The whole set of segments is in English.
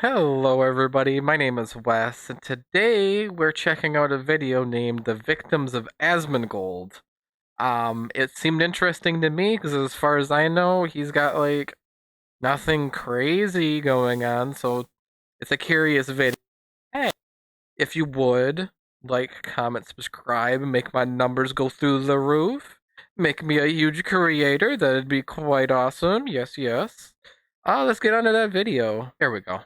Hello everybody, my name is Wes, and today we're checking out a video named The Victims of Asmongold. It seemed interesting to me, because as far as I know, he's got, nothing crazy going on, so it's a curious video. Hey, if you would, like, comment, subscribe, and make my numbers go through the roof, make me a huge creator, that'd be quite awesome, yes. Let's get on to that video. Here we go.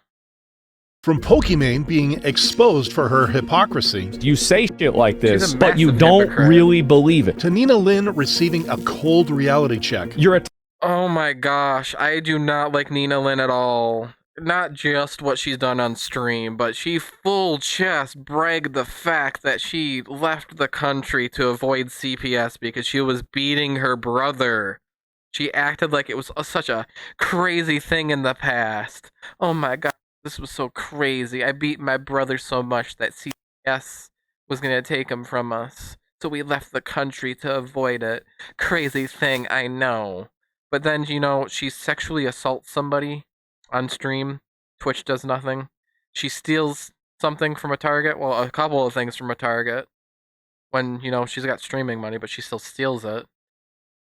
From Pokimane being exposed for her hypocrisy, you say shit like this, a but you massive don't hypocrite. really believe it. to Nina Lynn receiving a cold reality check. You're a Oh my gosh, I do not like Nina Lynn at all. Not just what she's done on stream, but she full chest bragged the fact that she left the country to avoid CPS because she was beating her brother. She acted like it was such a crazy thing in the past. Oh my god, this was so crazy. I beat my brother so much that CPS was gonna take him from us. So we left the country to avoid it. Crazy thing, I know. But then, she sexually assaults somebody on stream. Twitch does nothing. She steals something from a Target. Well, a couple of things from a Target. When, she's got streaming money, but she still steals it.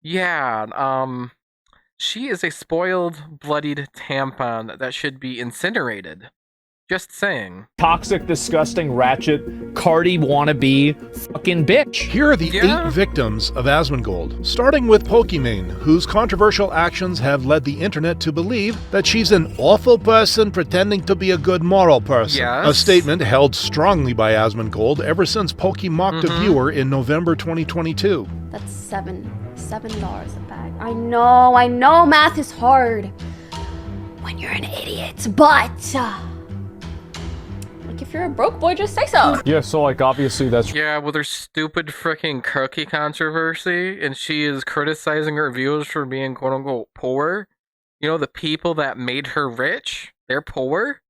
Yeah, she is a spoiled, bloodied tampon that should be incinerated. Just saying. toxic, disgusting, ratchet, Cardi wannabe fucking bitch. Here are the 8 victims of Asmongold, starting with Pokimane, whose controversial actions have led the internet to believe that she's an awful person pretending to be a good moral person. Yes. A statement held strongly by Asmongold ever since Poki mocked a viewer in November 2022. That's $7 a bag. I know math is hard when you're an idiot, but like if you're a broke boy, just say so. Yeah, so like obviously that's Yeah, with her stupid freaking cookie controversy, and she is criticizing her viewers for being quote-unquote poor. The people that made her rich, they're poor?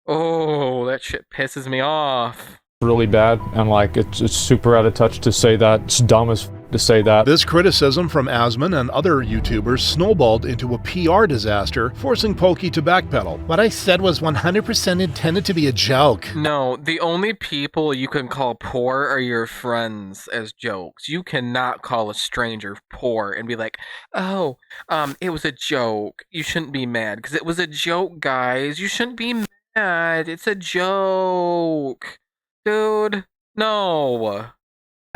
Oh, that shit pisses me off. really bad, and like it's super out of touch to say that. It's dumb as to say that. This criticism from Asmin and other YouTubers snowballed into a PR disaster, forcing Poki to backpedal. What I said was 100% intended to be a joke. No, the only people you can call poor are your friends as jokes. You cannot call a stranger poor and be like, oh, it was a joke. You shouldn't be mad because it was a joke, guys. You shouldn't be mad. It's a joke. Dude, no.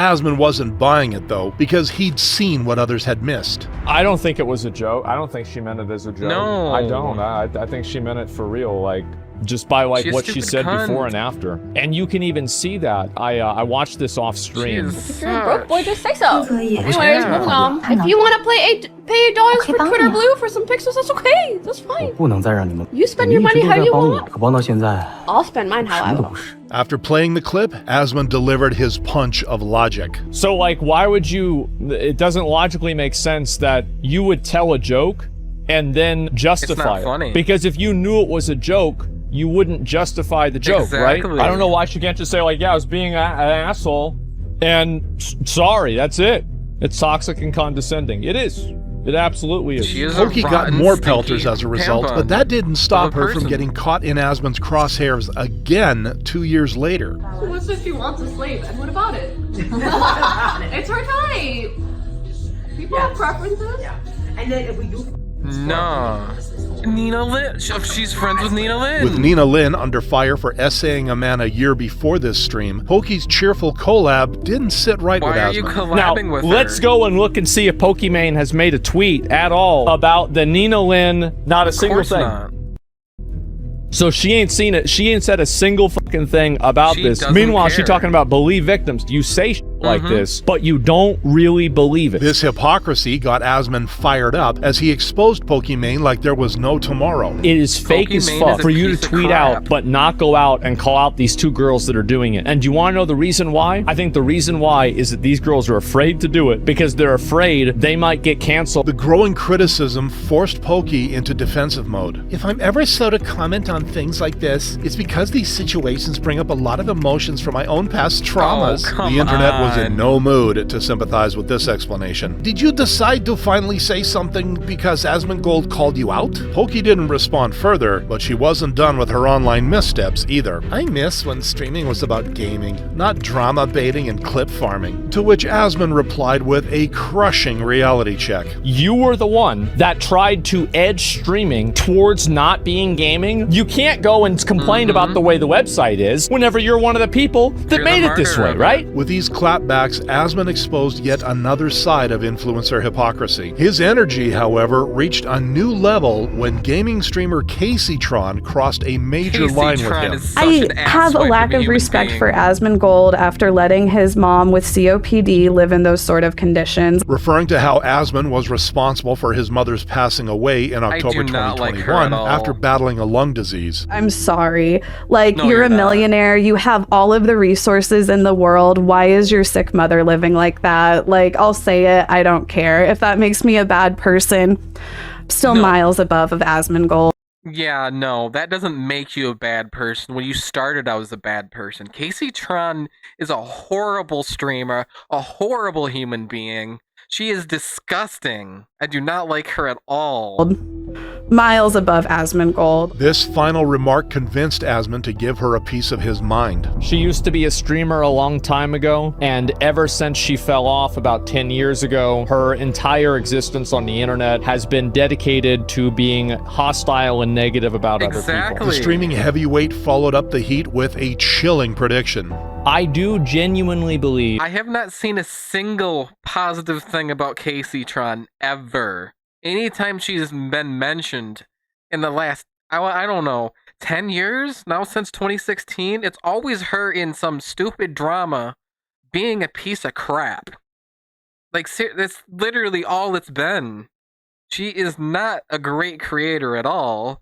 Asmin wasn't buying it though, because he'd seen what others had missed. I don't think it was a joke. I don't think she meant it as a joke. No. I don't. I think she meant it for real, like just by like She's what she said cunt. before and after. And you can even see that. I watched this off stream. If you're a broke boy, just say so. 可以。 Anyways, Yeah. moving on. If you want to pay $8 for 我可以帮你。 Twitter Blue for some pixels, that's okay. That's 我 fine. 不能再让你们， You spend 你 your 们 money 一直都 how 在 you 帮我， want. 可帮到现在， I'll spend mine how 什 I 么都 want. 不是。 After playing the clip, Asmin delivered his punch of logic. So like why would you, it doesn't logically make sense that you would tell a joke and then justify it. funny. Because if you knew it was a joke, you wouldn't justify the joke, Exactly. right? I don't know why she can't just say like, yeah, I was being an asshole and sorry, that's it. It's toxic and condescending. It is. It absolutely is. She is a Poki got rotten, more stinky pelters as a result, tampon but that didn't stop of a her from person. getting caught in Asmin's crosshairs again 2 years later. What if she wants a slave? And what about it? It's her type. People have preferences. And then if we do. Nah. Nina Lynn. She's friends with Nina Lynn. With Nina Lynn under fire for essaying a man a year before this stream, Poki's cheerful collab didn't sit right Why with are you Asmin. Now, collabing with her? let's go and look and see if Pokimane has made a tweet at all about the Nina Lynn, not a Of single course thing. not. So she ain't seen it. She ain't said a single fucking thing about She this. doesn't Meanwhile, she care. talking about believe victims. You say shit like this, but you don't really believe it. This hypocrisy got Asmin fired up as he exposed Pokimane like there was no tomorrow. It is fake as Pokimane fuck is a for you piece to of tweet crap. out, but not go out and call out these 2 girls that are doing it. And do you want to know the reason why? I think the reason why is that these girls are afraid to do it because they're afraid they might get canceled. The growing criticism forced Poki into defensive mode. If I'm ever so to comment on things like this, it's because these situations comparisons bring up a lot of emotions from my own past traumas. Oh, come the internet was in on. no mood to sympathize with this explanation. Did you decide to finally say something because Asmongold called you out? Pokey didn't respond further, but she wasn't done with her online missteps either. I miss when streaming was about gaming, not drama baiting and clip farming. To which Asmin replied with a crushing reality check. You were the one that tried to edge streaming towards not being gaming. You can't go and complain about the way the website is whenever you're one of the people that You're made the it this martyr way, of it. right? With these clapbacks, Asmin exposed yet another side of influencer hypocrisy. His energy, however, reached a new level when gaming streamer Kaceytron crossed a major line with Kaceytron him. is such I an have a asswipe lack of human respect being. for Asmongold after letting his mom with COPD live in those sort of conditions. Referring to how Asmin was responsible for his mother's passing away in October do not like her 2021 at all. after battling a lung disease. I'm sorry. Like, No, you're you're a not. millionaire. You have all of the resources in the world. Why is your sick mother living like that? Like, I'll say it. I don't care. If that makes me a bad person, I'm still No. miles above of Asmongold. Yeah, no, that doesn't make you a bad person. When you started out as a bad person. Kaceytron is a horrible streamer, a horrible human being. She is disgusting. I do not like her at all. Miles above Asmongold. This final remark convinced Asmin to give her a piece of his mind. She used to be a streamer a long time ago, and ever since she fell off about 10 years ago, her entire existence on the internet has been dedicated to being hostile and negative about other people. Exactly. The streaming heavyweight followed up the heat with a chilling prediction. I do genuinely believe I have not seen a single positive thing about Kaceytron ever. Anytime she's been mentioned in the last, I don't know, 10 years? Now since 2016? It's always her in some stupid drama being a piece of crap. Like, that's literally all it's been. She is not a great creator at all.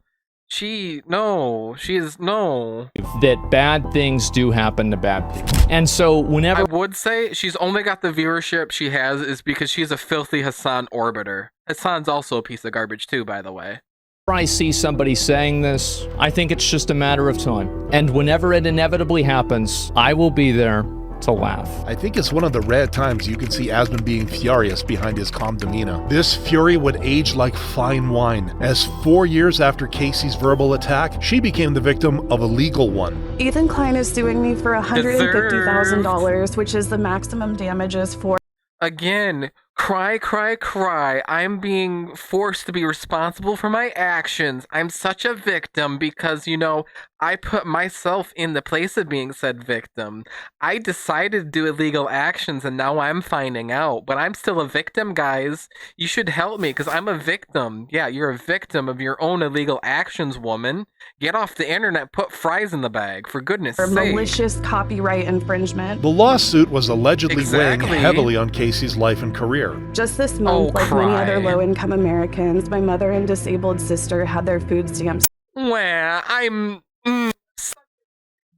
that bad things do happen to bad people. And so whenever I would say she's only got the viewership she has is because she's a filthy Hasan orbiter. Hasan's also a piece of garbage too, by the way. I see somebody saying this, I think it's just a matter of time. And whenever it inevitably happens, I will be there to laugh. I think it's one of the rare times you can see Asmin being furious behind his calm demeanor. This fury would age like fine wine, as 4 years after Casey's verbal attack, she became the victim of a legal one. Ethan Klein is suing me for $150,000, which is the maximum damages for. Again, cry, cry, cry. I'm being forced to be responsible for my actions. I'm such a victim because, you know, I put myself in the place of being said victim. I decided to do illegal actions and now I'm finding out. But I'm still a victim, guys. You should help me because I'm a victim. Yeah, you're a victim of your own illegal actions, woman. Get off the internet, put fries in the bag, for goodness For sake. malicious copyright infringement. The lawsuit was allegedly weighing Exactly. heavily on Casey's life and career. Just this month, Oh, like many other cry. low-income Americans, my mother and disabled sister had their food stamps Well, I'm so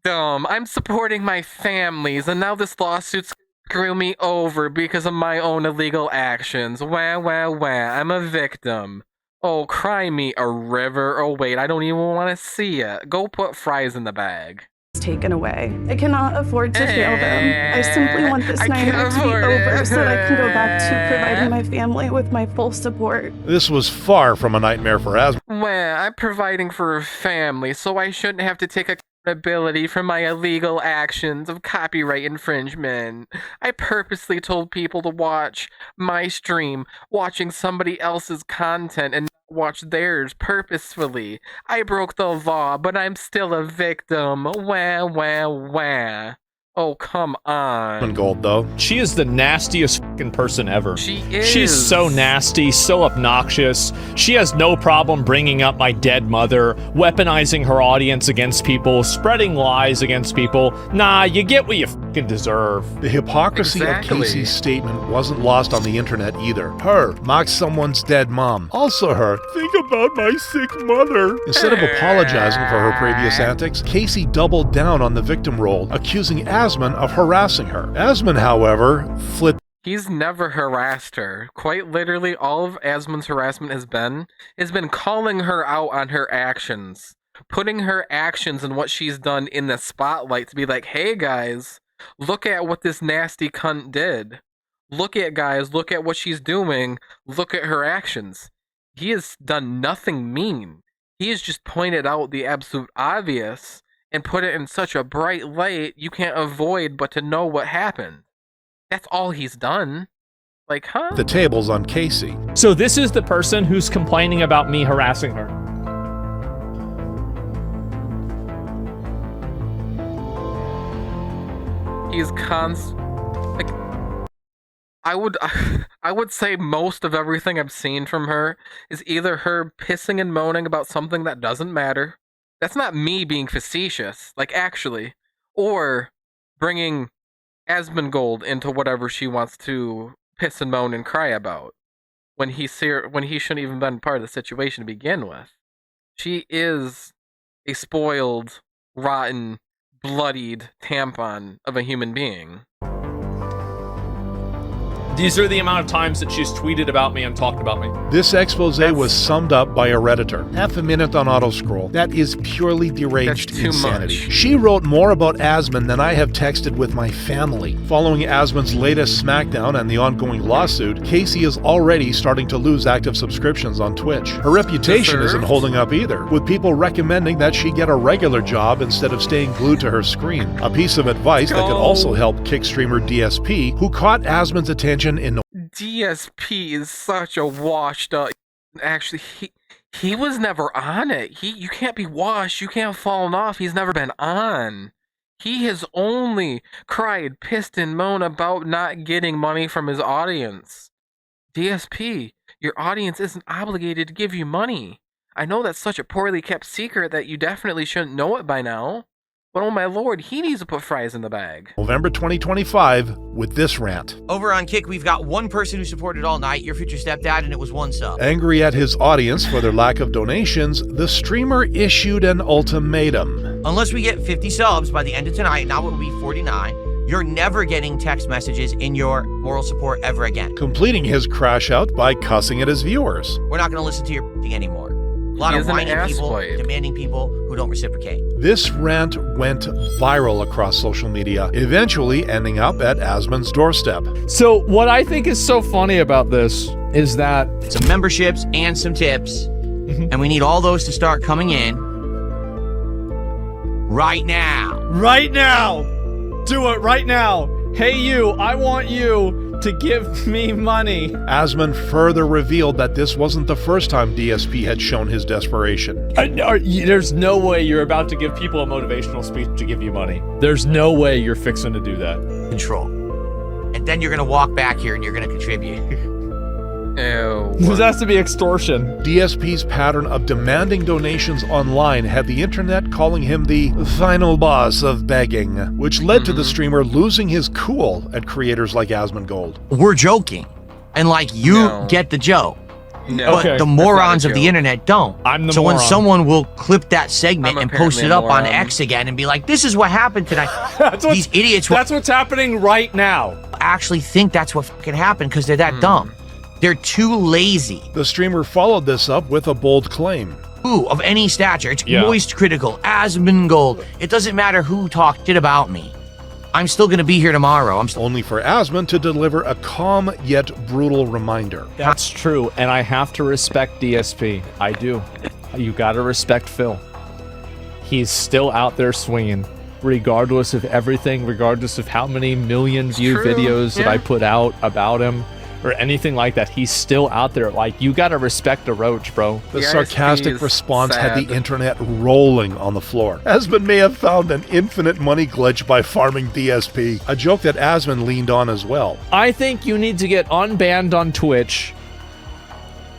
dumb. I'm supporting my families, and now this lawsuit's screw me over because of my own illegal actions. I'm a victim. Oh, cry me a river. Oh, wait, I don't even want to see it. Go put fries in the bag. taken away. I cannot afford to fail them. I simply want this I nightmare can't to be afford over it. so that I can go back to providing my family with my full support. This was far from a nightmare for Asmin. Well, I'm providing for a family, so I shouldn't have to take accountability for my illegal actions of copyright infringement. I purposely told people to watch my stream, watching somebody else's content and not watch theirs purposefully. I broke the law, but I'm still a victim. Wah. Oh, come on. Gold, though. She is the nastiest fucking person ever. She is. She's so nasty, so obnoxious. She has no problem bringing up my dead mother, weaponizing her audience against people, spreading lies against people. Nah, you get what you fucking deserve. The hypocrisy Exactly. of Casey's statement wasn't lost on the internet either. Her, mock someone's dead mom. Also her, think about my sick mother. Instead of apologizing for her previous antics, Casey doubled down on the victim role, accusing Asmin of harassing her. Asmin, however, flipped. He's never harassed her. Quite literally, all of Asmon's harassment has been calling her out on her actions. putting her actions and what she's done in the spotlight to be like, hey guys, look at what this nasty cunt did. Look at what she's doing. Look at her actions. He has done nothing mean. He has just pointed out the absolute obvious and put it in such a bright light you can't avoid but to know what happened. That's all he's done. Like, huh? The tables on Casey. So this is the person who's complaining about me harassing her. He's like, I would say most of everything I've seen from her is either her pissing and moaning about something that doesn't matter. That's not me being facetious, like actually, or bringing Asmongold into whatever she wants to piss and moan and cry about when he shouldn't even been part of the situation to begin with. She is a spoiled, rotten, bloodied tampon of a human being. These are the amount of times that she's tweeted about me and talked about me. This expose was summed up by a Redditor. Half a minute on autoscroll. That is purely deranged That's too insanity. much. She wrote more about Asmin than I have texted with my family. Following Asmin's latest smackdown and the ongoing lawsuit, Casey is already starting to lose active subscriptions on Twitch. Her reputation Deserved. isn't holding up either, with people recommending that she get a regular job instead of staying glued to her screen. A piece of advice that could also help kick streamer DSP, who caught Asmin's attention in DSP is such a washed up. Actually, he was never on it. You can't be washed. You can't have fallen off. He's never been on. He has only cried, pissed, and moaned about not getting money from his audience. DSP, your audience isn't obligated to give you money. I know that's such a poorly kept secret that you definitely shouldn't know it by now. But oh my lord, he needs to put fries in the bag. November 2025 with this rant. Over on Kick, we've got one person who supported all night, your future stepdad, and it was one sub. Angry at his audience for their lack of donations, the streamer issued an ultimatum. Unless we get 50 subs by the end of tonight, now it will be 49, you're never getting text messages in your moral support ever again. Completing his crash out by cussing at his viewers. We're not going to listen to your thing anymore. A lot He of is an whining people, asswipe. demanding people who don't reciprocate. This rant went viral across social media, eventually ending up at Asmon's doorstep. So what I think is so funny about this is that Some memberships and some tips, and we need all those to start coming in right now. right now, do it right now. Hey you, I want you to give me money. Asmon further revealed that this wasn't the first time DSP had shown his desperation. There's no way you're about to give people a motivational speech to give you money. There's no way you're fixing to do that. Control. And then you're going to walk back here and you're going to contribute. Ew. This has to be extortion. DSP's pattern of demanding donations online had the internet calling him the final boss of begging, which led to the streamer losing his cool at creators like Asmongold. We're joking. And like, you No. get the joke. No. But Okay. the That's morons not a of the joke. internet don't. I'm the so when moron. someone will clip that segment I'm and post apparently it a up on moron. X again and be like, this is what happened tonight. That's These idiots will That's what's happening right now. actually think that's what fucking happened because they're that dumb. They're too lazy. The streamer followed this up with a bold claim. Who of any stature, it's Yeah. moist critical, Asmongold. It doesn't matter who talked shit about me. I'm still gonna be here tomorrow. Only for Asmon to deliver a calm yet brutal reminder. That's true, and I have to respect DSP. I do. You gotta respect Phil. He's still out there swinging, regardless of everything, regardless of how many million view true, videos that yeah. I put out about him, or anything like that. He's still out there. Like, you gotta respect a roach, bro. The The sarcastic ISP is response had the sad. internet rolling on the floor. Asmon may have found an infinite money glitch by farming DSP, a joke that Asmon leaned on as well. I think you need to get unbanned on Twitch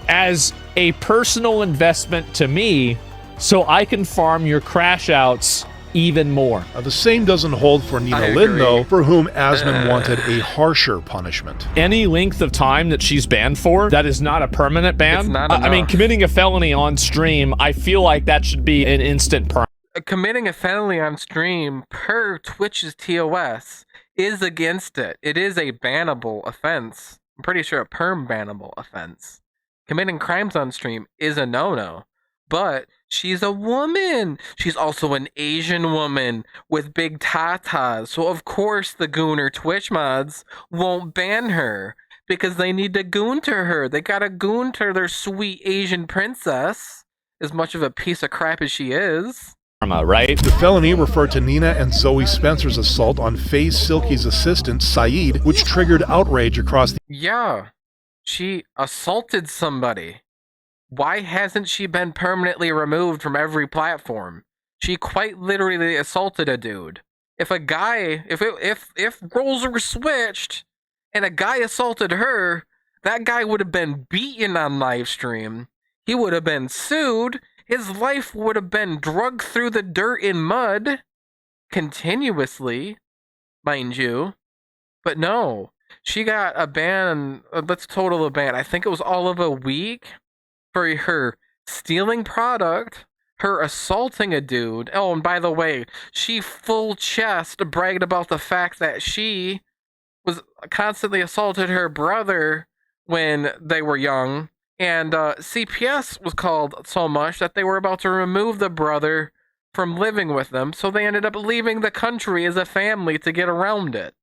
as a personal investment to me so I can farm your crash outs even more. The same doesn't hold for I Nina Lynn, agree. though, for whom Asmon wanted a harsher punishment. Any length of time that she's banned for that is not a permanent ban. It's not I mean, enough. committing a felony on stream, I feel like that should be an instant perm. Committing a felony on stream per Twitch's TOS is against it. It is a bannable offense. I'm pretty sure a perm bannable offense. Committing crimes on stream is a no-no. But She's a woman. She's also an Asian woman with big tatas. So of course the Gooner Twitch mods won't ban her because they need to goon to her. They gotta goon to their sweet Asian princess, as much of a piece of crap as she is. Right? The felony referred to Nina and Zoe Spencer's assault on FaZe Silky's assistant, Saeed, which triggered outrage across the... Yeah, she assaulted somebody. Why hasn't she been permanently removed from every platform? She quite literally assaulted a dude. If a guy, if roles were switched and a guy assaulted her, that guy would have been beaten on live stream. He would have been sued. His life would have been dragged through the dirt and mud continuously, mind you. But no, she got a ban, let's total a ban. I think it was all of a week for her stealing product, her assaulting a dude. Oh, and by the way, she full chest bragged about the fact that she was constantly assaulted her brother when they were young. And CPS was called so much that they were about to remove the brother from living with them, so they ended up leaving the country as a family to get around it.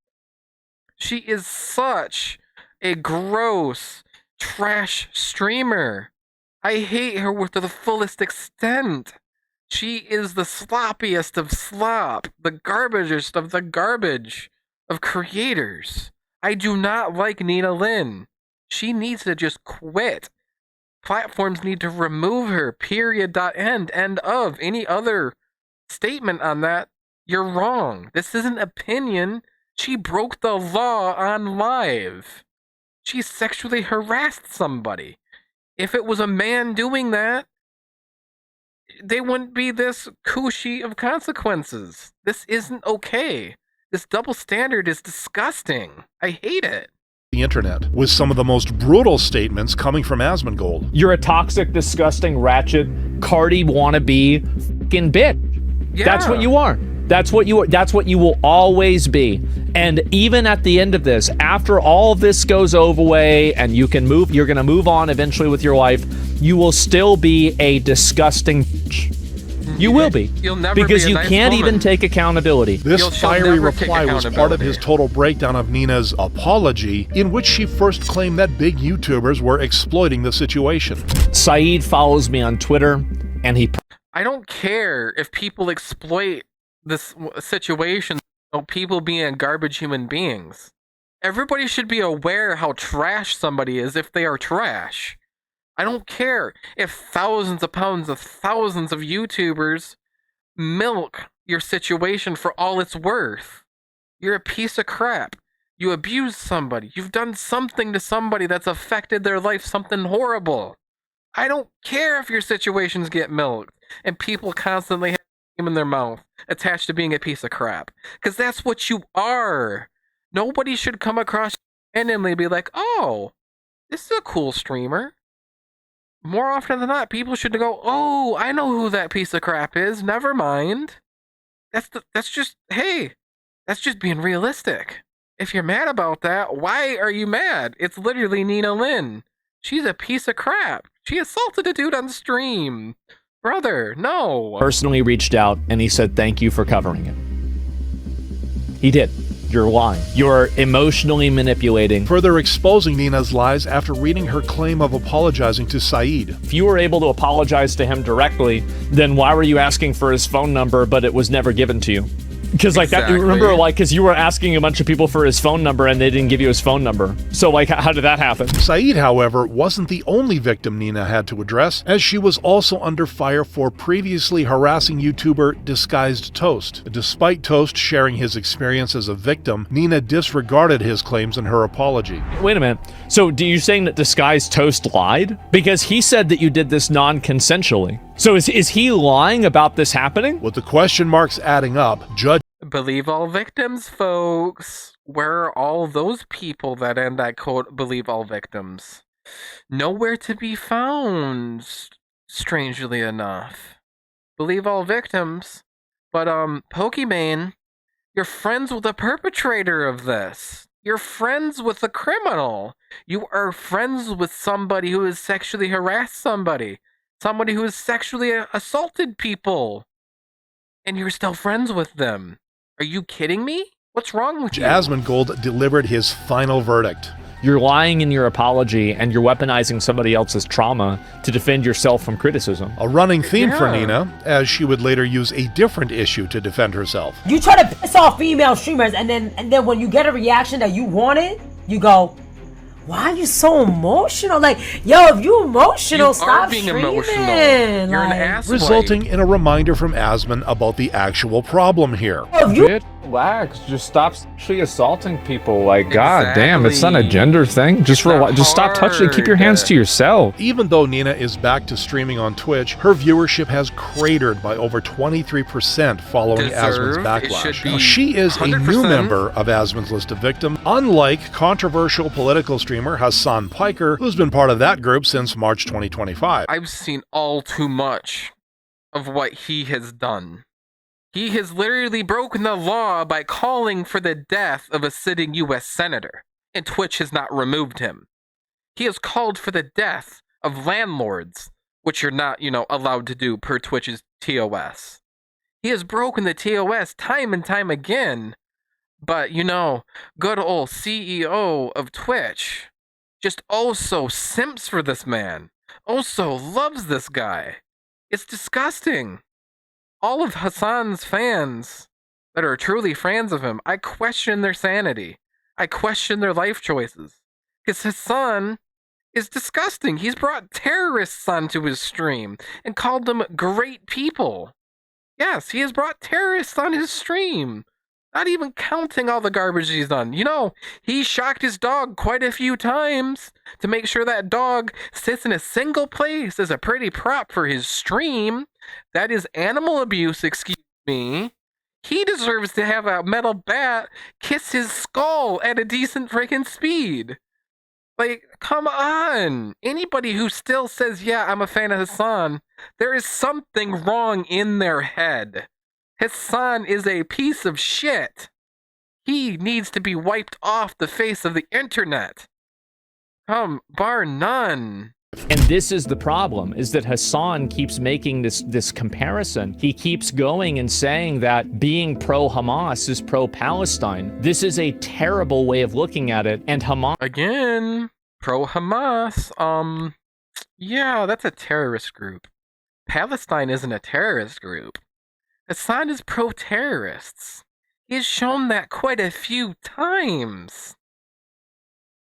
She is such a gross, trash streamer. I hate her with the fullest extent. She is the sloppiest of slop, the garbagest of the garbage of creators. I do not like Nina Lynn. She needs to just quit. Platforms need to remove her, period, end of. Any other statement on that, you're wrong. This isn't opinion. She broke the law on live. She sexually harassed somebody. If it was a man doing that, they wouldn't be this cushy of consequences. This isn't okay. This double standard is disgusting. I hate it. The internet, with some of the most brutal statements coming from Asmongold. You're a toxic, disgusting, ratchet, Cardi wannabe fucking bitch. Yeah. That's what you are. That's what you are. That's what you will always be. And even at the end of this, after all of this goes away and you can move, you're going to move on eventually with your life, you will still be a disgusting bitch. You will be. You'll never because be a you nice can't woman. even take accountability. This She'll fiery never take reply was part of accountability. his total breakdown of Nina's apology, in which she first claimed that big YouTubers were exploiting the situation. Saeed follows me on Twitter, and he... I don't care if people exploit this situation of people being garbage human beings. Everybody should be aware how trash somebody is if they are trash. I don't care if thousands of pounds of thousands of YouTubers milk your situation for all it's worth. You're a piece of crap. You abused somebody. You've done something to somebody that's affected their life, something horrible. I don't care if your situations get milked and people constantly have name in their mouth attached to being a piece of crap. Because that's what you are. Nobody should come across randomly and be like, oh, this is a cool streamer. More often than not, people should go, oh, I know who that piece of crap is. Never mind. That's just being realistic. If you're mad about that, why are you mad? It's literally Nina Lynn. She's a piece of crap. She assaulted a dude on stream. Brother, no. personally reached out, and he said, thank you for covering it. He did. You're lying. You're emotionally manipulating. Further exposing Nina's lies after reading her claim of apologizing to Saeed. If you were able to apologize to him directly, then why were you asking for his phone number, but it was never given to you? Because like Exactly. that, remember, like, because you were asking a bunch of people for his phone number and they didn't give you his phone number. So like, how did that happen? Saeed, however, wasn't the only victim Nina had to address, as she was also under fire for previously harassing YouTuber Disguised Toast. Despite Toast sharing his experience as a victim, Nina disregarded his claims in her apology. Wait a minute. So, are you saying that Disguised Toast lied? Because he said that you did this non-consensually. So is he lying about this happening? With the question marks adding up, Judge Believe all victims, folks. Where are all those people that end that quote, believe all victims? Nowhere to be found, strangely enough. Believe all victims. But, Pokimane, you're friends with the perpetrator of this. You're friends with the criminal. You are friends with somebody who has sexually harassed somebody. Somebody who has sexually assaulted people. And you're still friends with them. Are you kidding me? What's wrong with you? Asmongold delivered his final verdict. You're lying in your apology and you're weaponizing somebody else's trauma to defend yourself from criticism. A running theme for Yeah. Nina, as she would later use a different issue to defend herself. You try to piss off female streamers, and then when you get a reaction that you wanted, you go, "Why are you so emotional?" Like, yo, if you emotional, You stop are being streaming. emotional. You're Like, an ass. Resulting in a reminder from Asmin about the actual problem here. if you Bitch, relax. Just stop sexually assaulting people. Like, god damn, it's not a gender thing. Just not just stop touching it. Keep your hands to yourself. Even though Nina is back to streaming on Twitch, her viewership has cratered by over 23% following Asmin's Deserved. It backlash. should be Now, she is a new 100%. member of Asmin's list of victims, unlike controversial political streamer Hasan Piker, who's been part of that group since March 2025. I've seen all too much of what he has done. He has literally broken the law by calling for the death of a sitting U.S. senator, and Twitch has not removed him. He has called for the death of landlords, which you're not, allowed to do per Twitch's TOS. He has broken the TOS time and time again, but, good old CEO of Twitch just also simps for this man, also loves this guy. It's disgusting. All of Hasan's fans that are truly fans of him, I question their sanity. I question their life choices. Because Hasan is disgusting. He's brought terrorists onto his stream and called them great people. Yes, he has brought terrorists on his stream. Not even counting all the garbage he's done. He shocked his dog quite a few times to make sure that dog sits in a single place as a pretty prop for his stream. That is animal abuse, excuse me. He deserves to have a metal bat kiss his skull at a decent freaking speed. Like, come on. Anybody who still says, yeah, I'm a fan of Hasan, there is something wrong in their head. Hasan is a piece of shit. He needs to be wiped off the face of the internet. Bar none. And this is the problem, is that Hasan keeps making this comparison. He keeps going and saying that being pro-Hamas is pro-Palestine. This is a terrible way of looking at it, and Hamas... Again, pro-Hamas. Yeah, that's a terrorist group. Palestine isn't a terrorist group. Hasan is pro-terrorists. He has shown that quite a few times.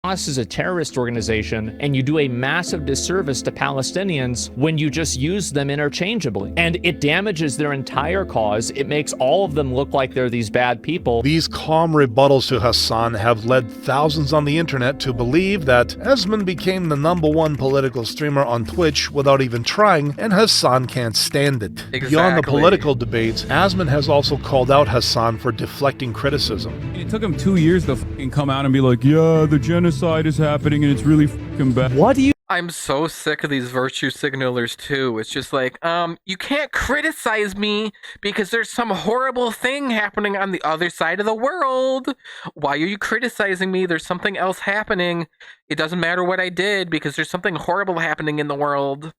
Hamas is a terrorist organization, and you do a massive disservice to Palestinians when you just use them interchangeably. And it damages their entire cause. It makes all of them look like they're these bad people. These calm rebuttals to Hasan have led thousands on the internet to believe that Asmin became the #1 political streamer on Twitch without even trying, and Hasan can't stand it. Beyond the Exactly. political debates, Asmin has also called out Hasan for deflecting criticism. It took him 2 years to fucking come out and be like, yeah, the genocide is happening and it's really fucking bad. What do you... I'm so sick of these virtue signalers too. It's just like, you can't criticize me because there's some horrible thing happening on the other side of the world. Why are you criticizing me? There's something else happening. It doesn't matter what I did because there's something horrible happening in the world.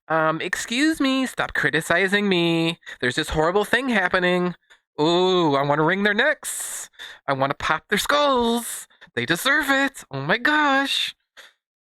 Excuse me, stop criticizing me. There's this horrible thing happening. Ooh, I want to wring their necks. I want to pop their skulls. They deserve it. Oh my gosh.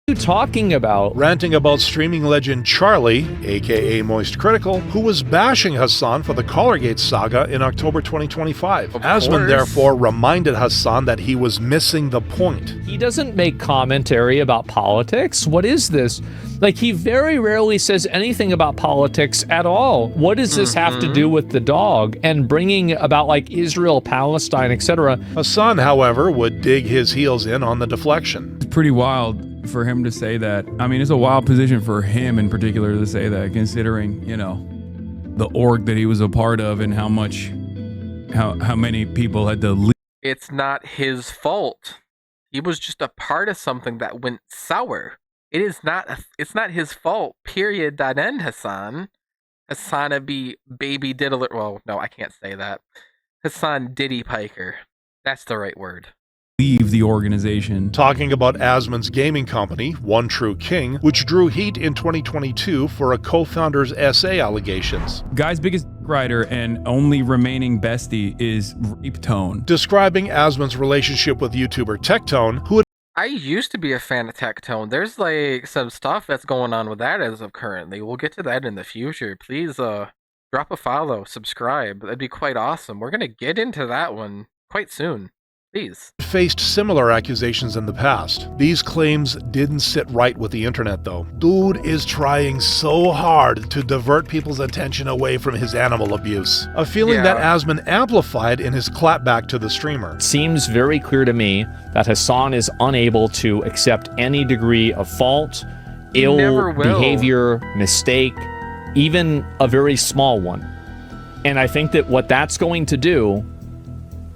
What are you talking about? Ranting about streaming legend Charlie, aka Moist Critical, who was bashing Hasan for the Collargate saga in October 2025. Of Asmin course. therefore reminded Hasan that he was missing the point. He doesn't make commentary about politics. What is this? Like, he very rarely says anything about politics at all. What does this have to do with the dog and bringing about, like, Israel, Palestine, etc.? Hasan, however, would dig his heels in on the deflection. It's pretty wild for him to say that. I mean, it's a wild position for him in particular to say that, considering, the org that he was a part of and how many people had to leave. It's not his fault. He was just a part of something that went sour. It's not his fault, period, .end, Hasan. Hasan be baby diddler. Well, no, I can't say that. Hasan Diddy Piker. That's the right word. leave the organization. Talking about Asmon's gaming company, One True King, which drew heat in 2022 for a co-founder's SA allegations. Guy's biggest writer and only remaining bestie is Rape Tone. Describing Asmon's relationship with YouTuber Tectone, who had I used to be a fan of Tectone. There's like some stuff that's going on with that as of currently. We'll get to that in the future. Please drop a follow, subscribe. That'd be quite awesome. We're gonna get into that one quite soon. Please. faced similar accusations in the past. These claims didn't sit right with the internet though. Dude is trying so hard to divert people's attention away from his animal abuse. A feeling that Asmin amplified in his clapback to the streamer. It seems very clear to me that Hasan is unable to accept any degree of fault, ill behavior, mistake, even a very small one. And I think that what that's going to do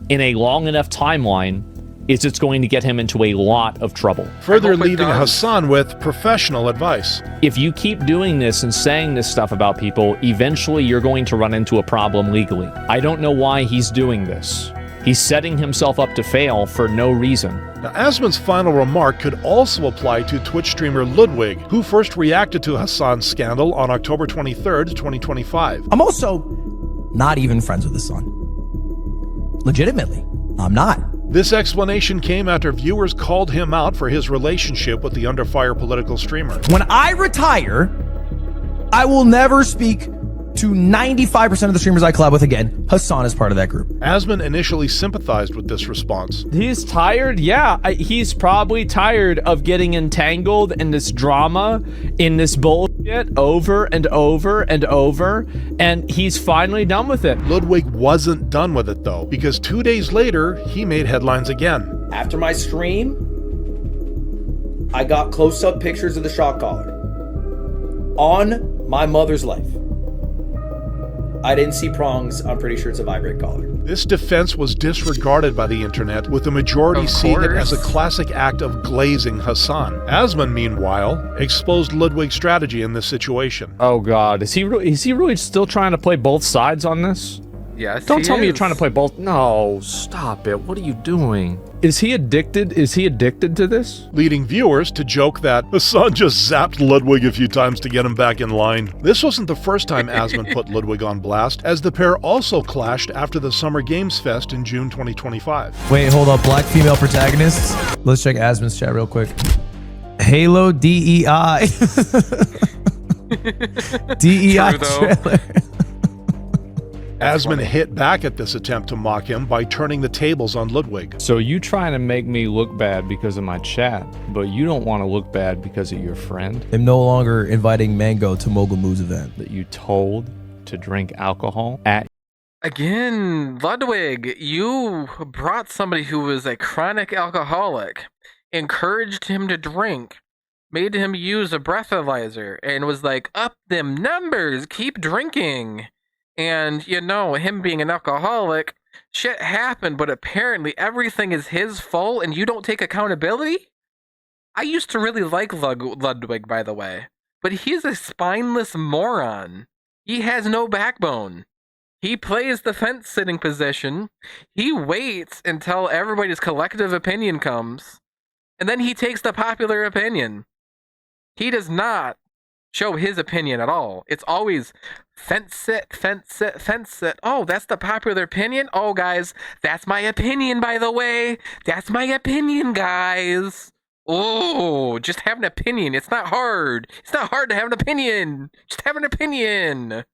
in a long enough timeline is it's going to get him into a lot of trouble. Further leaving Hasan with professional advice. If you keep doing this and saying this stuff about people, eventually you're going to run into a problem legally. I don't know why he's doing this. He's setting himself up to fail for no reason. Now, Asmin's final remark could also apply to Twitch streamer Ludwig, who first reacted to Hasan's scandal on October 23rd, 2025. I'm also not even friends with Hasan. Legitimately, I'm not. This explanation came after viewers called him out for his relationship with the under fire political streamer. When I retire, I will never speak to 95% of the streamers I collab with again. Hasan is part of that group. Asmin initially sympathized with this response. He's tired? Yeah, he's probably tired of getting entangled in this drama, in this bullshit over and over and over, and he's finally done with it. Ludwig wasn't done with it though, because 2 days later, he made headlines again. After my stream, I got close-up pictures of the shock collar on my mother's life. I didn't see prongs. I'm pretty sure it's a vibrate collar. This defense was disregarded by the internet, with the majority seeing it as a classic act of glazing Hasan. Asmin, meanwhile, exposed Ludwig's strategy in this situation. Oh God, is he really still trying to play both sides on this? Yes. Don't tell me you're trying to play both. No, stop it. What are you doing? Is he addicted? Is he addicted to this? Leading viewers to joke that Hasan just zapped Ludwig a few times to get him back in line. This wasn't the first time Asmin put Ludwig on blast, as the pair also clashed after the Summer Games Fest in June 2025. Wait, hold up. Black female protagonists. Let's check Asmin's chat real quick. Halo DEI. DEI trailer. Asmin hit back at this attempt to mock him by turning the tables on Ludwig. So you trying to make me look bad because of my chat, but you don't want to look bad because of your friend? I'm no longer inviting Mango to Mogul Moo's event. That you told to drink alcohol at... Again, Ludwig, you brought somebody who was a chronic alcoholic, encouraged him to drink, made him use a breathalyzer, and was like, up them numbers, keep drinking. And, you know, him being an alcoholic, shit happened, but apparently everything is his fault and you don't take accountability? I used to really like Ludwig, by the way, but he's a spineless moron. He has no backbone. He plays the fence-sitting position. He waits until everybody's collective opinion comes, and then he takes the popular opinion. He does not show his opinion at all. It's always fence sit, fence sit, fence sit. Oh, that's the popular opinion? Oh, guys, that's my opinion, by the way. That's my opinion, guys. Oh, just have an opinion. It's not hard. It's not hard to have an opinion. Just have an opinion.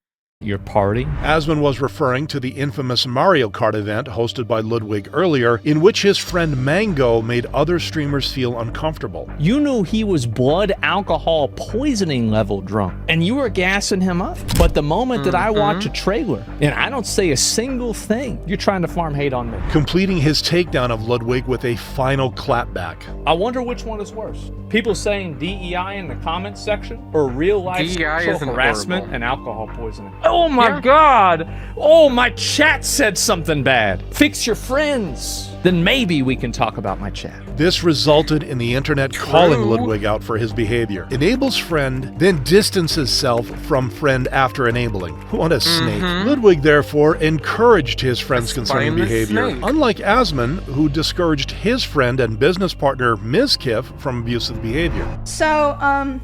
Your party? Asmin was referring to the infamous Mario Kart event hosted by Ludwig earlier, in which his friend Mango made other streamers feel uncomfortable. You knew he was blood alcohol poisoning level drunk, and you were gassing him up. But the moment that I watch a trailer, and I don't say a single thing, you're trying to farm hate on me. Completing his takedown of Ludwig with a final clapback. I wonder which one is worse. People saying DEI in the comments section, or real life sexual harassment and alcohol poisoning. Oh my God! Oh, my chat said something bad. Fix your friends. then maybe we can talk about my chat. This resulted in the internet calling Ludwig out for his behavior. Enables friend, then distances self from friend after enabling. What a snake. Ludwig therefore encouraged his friend's concerning behavior. Unlike Asmon, who discouraged his friend and business partner Mizkif from abusive behavior. So,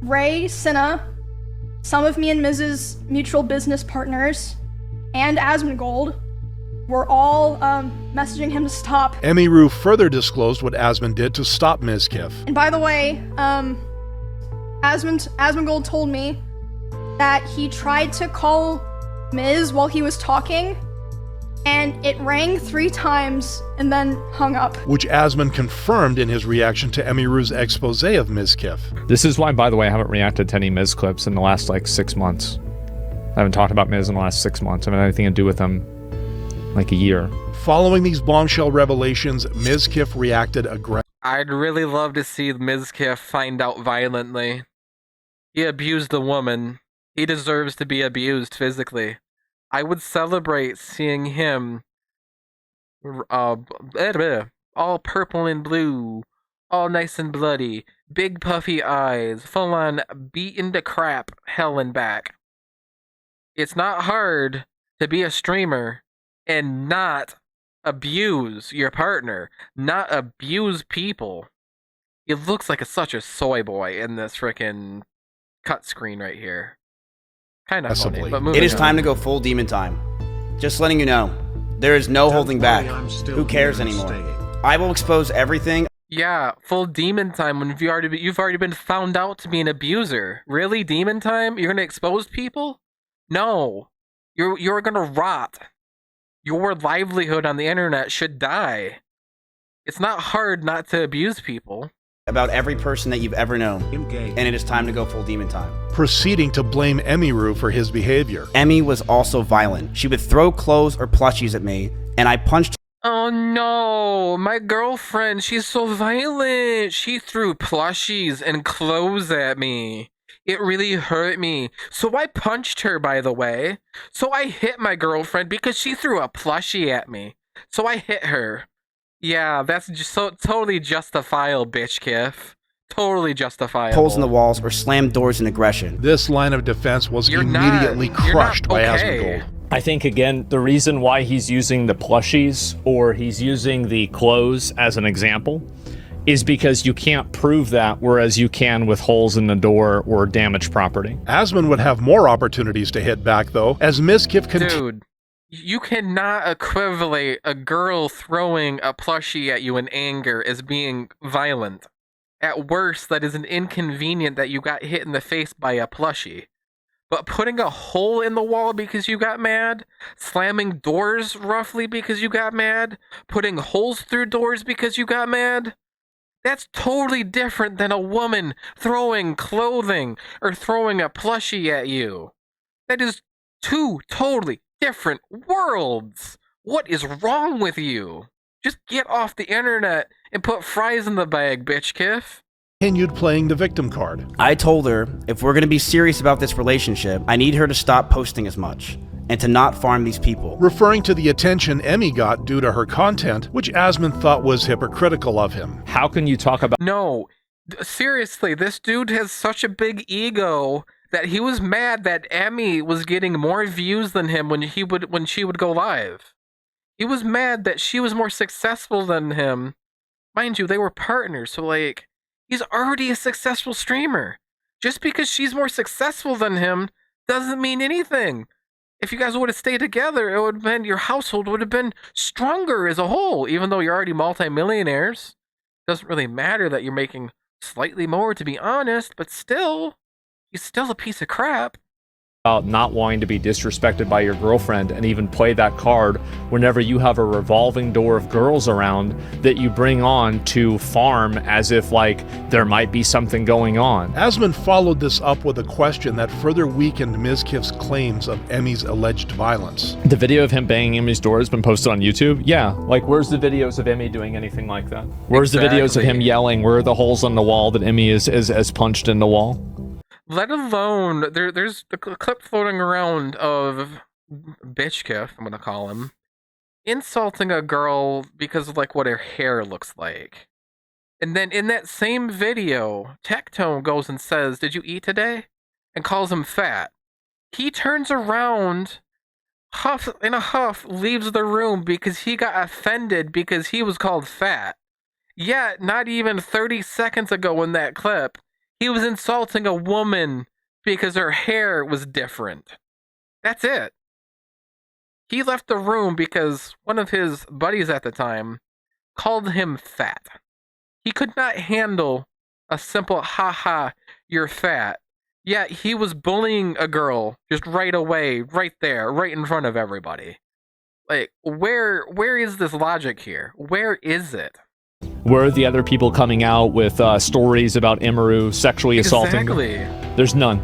Ray, Cinna, some of me and Miz's mutual business partners, and Asmongold were all messaging him to stop. Emiru further disclosed what Asmon did to stop Mizkif. And by the way, Asmongold told me that he tried to call Miz while he was talking, and it rang 3 times and then hung up. Which Asmon confirmed in his reaction to Emiru's expose of Mizkif. This is why, by the way, I haven't reacted to any Miz clips in the last, 6 months. I haven't talked about Miz in the last 6 months. I haven't had anything to do with him, a year. Following these bombshell revelations, Mizkif reacted aggressively. I'd really love to see Mizkif find out violently. He abused the woman. He deserves to be abused physically. I would celebrate seeing him all purple and blue, all nice and bloody, big puffy eyes, full on beaten to crap, hell and back. It's not hard to be a streamer and not abuse your partner, not abuse people. He looks like such a soy boy in this frickin' cut screen right here. Kind of funny, but it is time to go full demon time. Just letting you know, there is no holding back. Who cares anymore? I will expose everything. Yeah, full demon time when you've already been found out to be an abuser. Really, demon time? You're gonna expose people? No, you're gonna rot. Your livelihood on the internet should die. It's not hard not to abuse people. About every person that you've ever known, and it is time to go full demon time. Proceeding to blame Emiru for his behavior. Emmy was also violent. She would throw clothes or plushies at me, and I punched. Oh no, my girlfriend, she's so violent. She threw plushies and clothes at me. It really hurt me. So I punched her, by the way. So I hit my girlfriend because she threw a plushie at me. So I hit her. Yeah, that's just so totally justifiable, bitch, Kif. Totally justifiable. Holes in the walls or slammed doors in aggression. This line of defense was immediately crushed by Asmongold. I think, again, the reason why he's using the plushies or he's using the clothes as an example is because you can't prove that, whereas you can with holes in the door or damaged property. Asmon would have more opportunities to hit back, though, as Mizkif Dude, you cannot equivalent a girl throwing a plushie at you in anger as being violent. At worst, that is an inconvenient that you got hit in the face by a plushie. But putting a hole in the wall because you got mad, slamming doors roughly because you got mad, putting holes through doors because you got mad, that's totally different than a woman throwing clothing or throwing a plushie at you. That is 2 totally different worlds. What is wrong with you? Just get off the internet and put fries in the bag, bitch, Kif. Continued playing the victim card. I told her, if we're going to be serious about this relationship, I need her to stop posting as much and to not farm these people. Referring to the attention Emmy got due to her content, which Asmon thought was hypocritical of him. How can you talk about... No, seriously, this dude has such a big ego that he was mad that Emmy was getting more views than him when she would go live. He was mad that she was more successful than him. Mind you, they were partners, so he's already a successful streamer. Just because she's more successful than him doesn't mean anything. If you guys would have stayed together, it would have been, your household would have been stronger as a whole, even though you're already multimillionaires. Doesn't really matter that you're making slightly more, to be honest, but still, he's still a piece of crap. Not wanting to be disrespected by your girlfriend and even play that card whenever you have a revolving door of girls around that you bring on to farm as if there might be something going on. Asmon followed this up with a question that further weakened Mizkif's claims of Emmy's alleged violence. The video of him banging Emmy's door has been posted on YouTube? Yeah, where's the videos of Emmy doing anything like that? Where's the videos of him yelling? Where are the holes on the wall that Emmy is punched in the wall? Let alone, there's a clip floating around of Bitch Kif, I'm gonna call him, insulting a girl because of like what her hair looks like. And then in that same video, Kaceytron goes and says, "Did you eat today?" and calls him fat. He turns around, huff in a huff, leaves the room because he got offended because he was called fat. Yet, not even 30 seconds ago in that clip, he was insulting a woman because her hair was different. That's it. He left the room because one of his buddies at the time called him fat. He could not handle a simple haha, you're fat. Yet he was bullying a girl just right away, right there, right in front of everybody. Like, where is this logic here? Where is it? Where are the other people coming out with stories about Imaru sexually assaulting them? Exactly. There's none.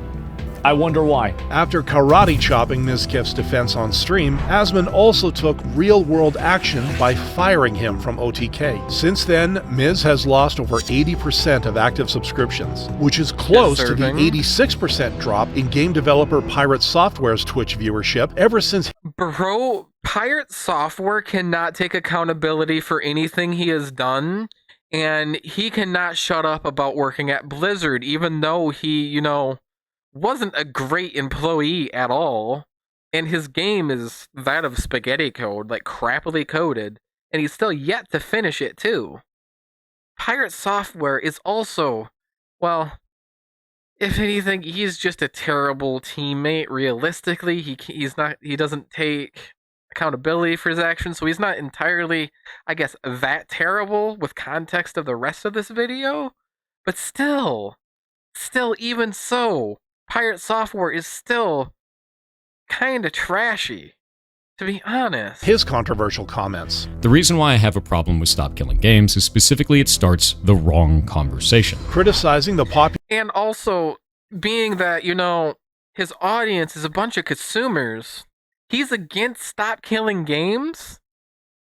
I wonder why. After karate chopping Mizkif's defense on stream, Asmon also took real-world action by firing him from OTK. Since then, Miz has lost over 80% of active subscriptions, which is close to the 86% drop in game developer Pirate Software's Twitch viewership ever since. Bro, Pirate Software cannot take accountability for anything he has done, and he cannot shut up about working at Blizzard, even though he, wasn't a great employee at all, and his game is that of spaghetti code, like crappily coded, and he's still yet to finish it too. Pirate Software is also, well, if anything, he's just a terrible teammate. Realistically, he doesn't take accountability for his actions, so he's not entirely, I guess, that terrible with context of the rest of this video, but still even so, Pirate Software is still kind of trashy, to be honest. His controversial comments. The reason why I have a problem with Stop Killing Games is specifically it starts the wrong conversation. Criticizing the popular. And also, being that, his audience is a bunch of consumers, he's against Stop Killing Games?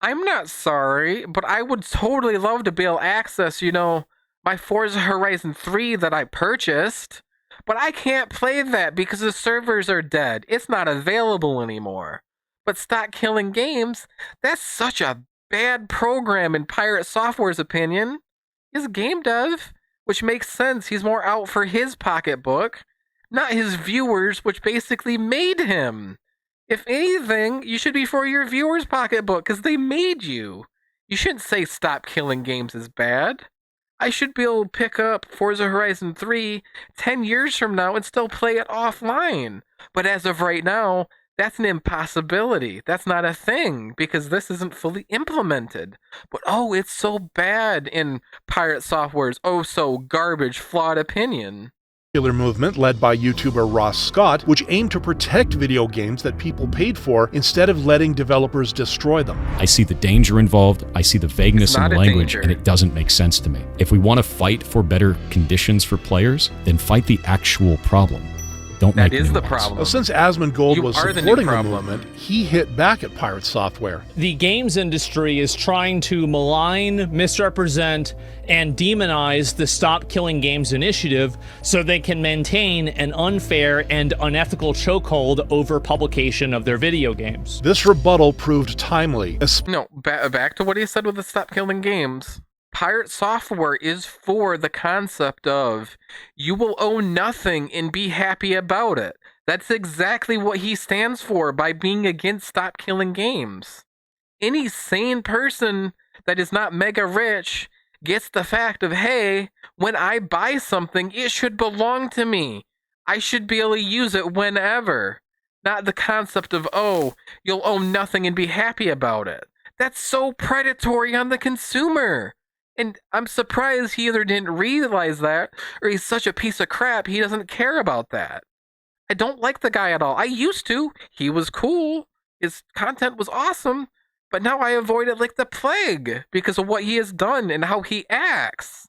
I'm not sorry, but I would totally love to be able to access, my Forza Horizon 3 that I purchased. But I can't play that because the servers are dead. It's not available anymore. But Stop Killing Games, that's such a bad program in Pirate Software's opinion. He's game dev, which makes sense. He's more out for his pocketbook, not his viewers, which basically made him. If anything, you should be for your viewers' pocketbook because they made you. You shouldn't say Stop Killing Games is bad. I should be able to pick up Forza Horizon 3 10 years from now and still play it offline. But as of right now, that's an impossibility. That's not a thing because this isn't fully implemented. But it's so bad in Pirate Software's so garbage, flawed opinion. Movement led by YouTuber Ross Scott, which aimed to protect video games that people paid for instead of letting developers destroy them. I see the danger involved, I see the vagueness in the language, and it doesn't make sense to me. If we want to fight for better conditions for players, then fight the actual problem. Don't make That is the nuance. problem. Well, since Asmongold was are the new supporting the problem. movement, he hit back at Pirate Software. The games industry is trying to malign, misrepresent, and demonize the Stop Killing Games initiative so they can maintain an unfair and unethical chokehold over publication of their video games. This rebuttal proved timely. No, back to what he said with the Stop Killing Games. Pirate Software is for the concept of you will own nothing and be happy about it. That's exactly what he stands for by being against Stop Killing Games. Any sane person that is not mega rich gets the fact of, hey, when I buy something, it should belong to me. I should be able to use it whenever. Not the concept of, you'll own nothing and be happy about it. That's so predatory on the consumer. And I'm surprised he either didn't realize that, or he's such a piece of crap he doesn't care about that. I don't like the guy at all. I used to. He was cool. His content was awesome. But now I avoid it like the plague because of what he has done and how he acts.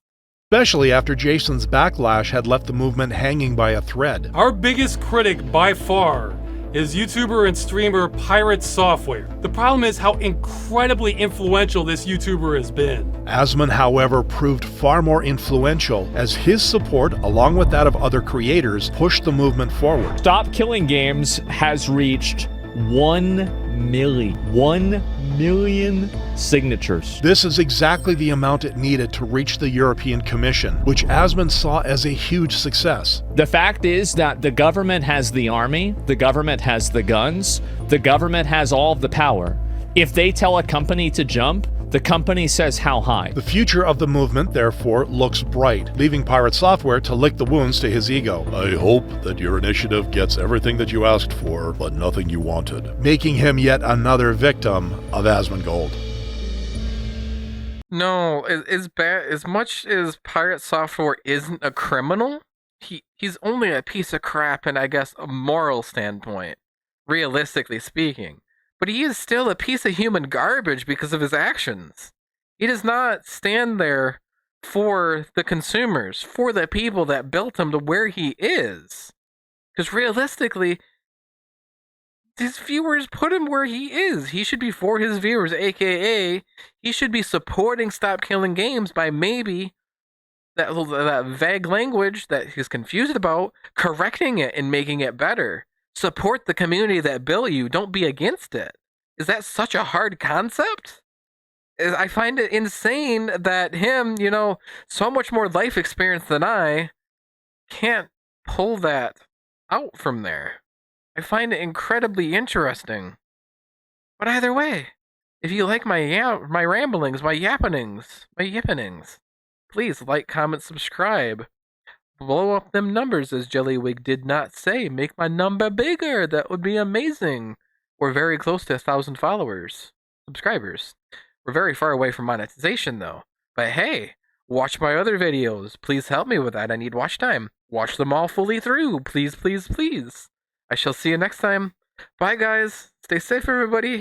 Especially after Jason's backlash had left the movement hanging by a thread. Our biggest critic by far is YouTuber and streamer Pirate Software. The problem is how incredibly influential this YouTuber has been. Asmon, however, proved far more influential as his support, along with that of other creators, pushed the movement forward. Stop Killing Games has reached 1 million. 1 million signatures. This is exactly the amount it needed to reach the European Commission, which Asmon saw as a huge success. The fact is that the government has the army, the government has the guns, the government has all of the power. If they tell a company to jump, the company says how high. The future of the movement, therefore, looks bright, leaving Pirate Software to lick the wounds to his ego. I hope that your initiative gets everything that you asked for, but nothing you wanted, making him yet another victim of Asmongold. No, as much as Pirate Software isn't a criminal, he's only a piece of crap in, I guess, a moral standpoint, realistically speaking. But he is still a piece of human garbage because of his actions. He does not stand there for the consumers, for the people that built him to where he is. Because realistically, his viewers put him where he is. He should be for his viewers, aka he should be supporting Stop Killing Games by maybe that vague language that he's confused about, correcting it and making it better. Support the community that built you. Don't be against it. Is that such a hard concept? I find it insane that him, so much more life experience than I, can't pull that out from there. I find it incredibly interesting. But either way, if you like my ramblings, my yippenings, please like, comment, subscribe. Blow up them numbers, as Jellywig did not say. Make my number bigger. That would be amazing. We're very close to 1,000 subscribers. We're very far away from monetization, though. But hey, watch my other videos. Please help me with that. I need watch time. Watch them all fully through. Please, please, please. I shall see you next time. Bye, guys. Stay safe, everybody.